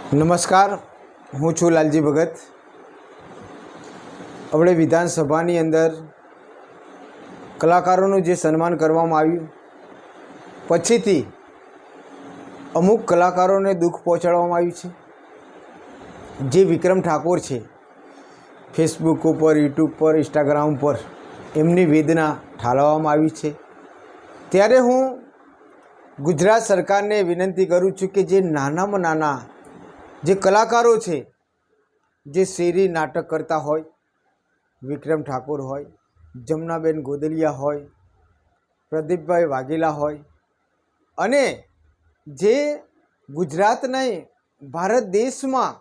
નમસ્કાર, હું છું લાલજી ભગત। આપણે વિધાનસભાની અંદર કલાકારોનું જે સન્માન કરવામાં આવ્યું પછીથી અમુક કલાકારોને દુઃખ પહોંચાડવામાં આવ્યું છે। જે વિક્રમ ઠાકોર છે, ફેસબુક ઉપર, યુટ્યુબ પર, ઇન્સ્ટાગ્રામ પર એમની વેદના ઠાલવવામાં આવી છે। ત્યારે હું ગુજરાત સરકારને વિનંતી કરું છું કે જે નાનામાં નાના જે કલાકારો છે, જે શેરી નાટક કરતા હોય, વિક્રમ ઠાકોર હોય, જમનાબેન ગોદલિયા હોય, પ્રદીપભાઈ વાઘેલા હોય, અને જે ગુજરાતના ભારત દેશમાં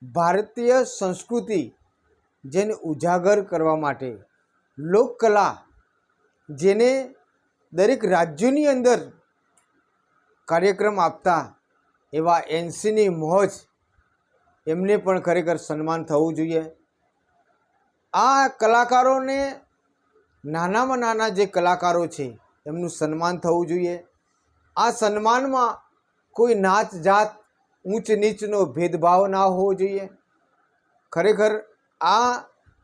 ભારતીય સંસ્કૃતિ જેને ઉજાગર કરવા માટે લોકકલા જેને દરેક રાજ્યોની અંદર કાર્યક્રમ આપતા એવા એનસીની મોજ એમને પણ ખરેખર સન્માન થવું જોઈએ। આ કલાકારોને નાનામાં નાના જે કલાકારો છે એમનું સન્માન થવું જોઈએ। આ સન્માનમાં કોઈ નાત જાત ઊંચ નીચનો ભેદભાવ ના હોવો જોઈએ। ખરેખર આ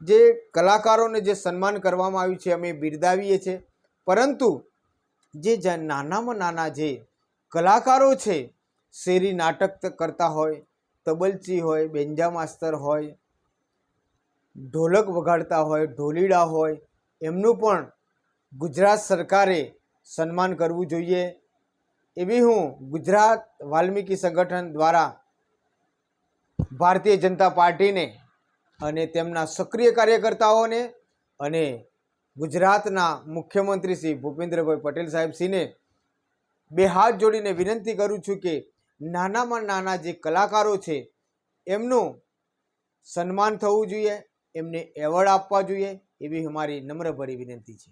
જે કલાકારોને જે સન્માન કરવામાં આવ્યું છે અમે બિરદાવીએ છીએ, પરંતુ જે નાનામાં નાના જે કલાકારો છે, શેરી નાટક કરતા હોય, તબલચી હોય, બેન્જા માસ્તર હોય, ઢોલક વગાડતા હોય, ઢોલીડા હોય, એમનું પણ ગુજરાત સરકારે સન્માન કરવું જોઈએ એવી હું ગુજરાત વાલ્મીકી સંગઠન દ્વારા ભારતીય જનતા પાર્ટીને અને તેમના સક્રિય કાર્યકર્તાઓને અને ગુજરાતના મુખ્યમંત્રી શ્રી ભૂપેન્દ્રભાઈ પટેલ સાહેબશ્રીને બે હાથ જોડીને વિનંતી કરું છું કે નાનામાં નાના જે કલાકારો છે એમનું સન્માન થવું જોઈએ, એમને એવોર્ડ આપવા જોઈએ એવી અમારી નમ્રભરી વિનંતી છે।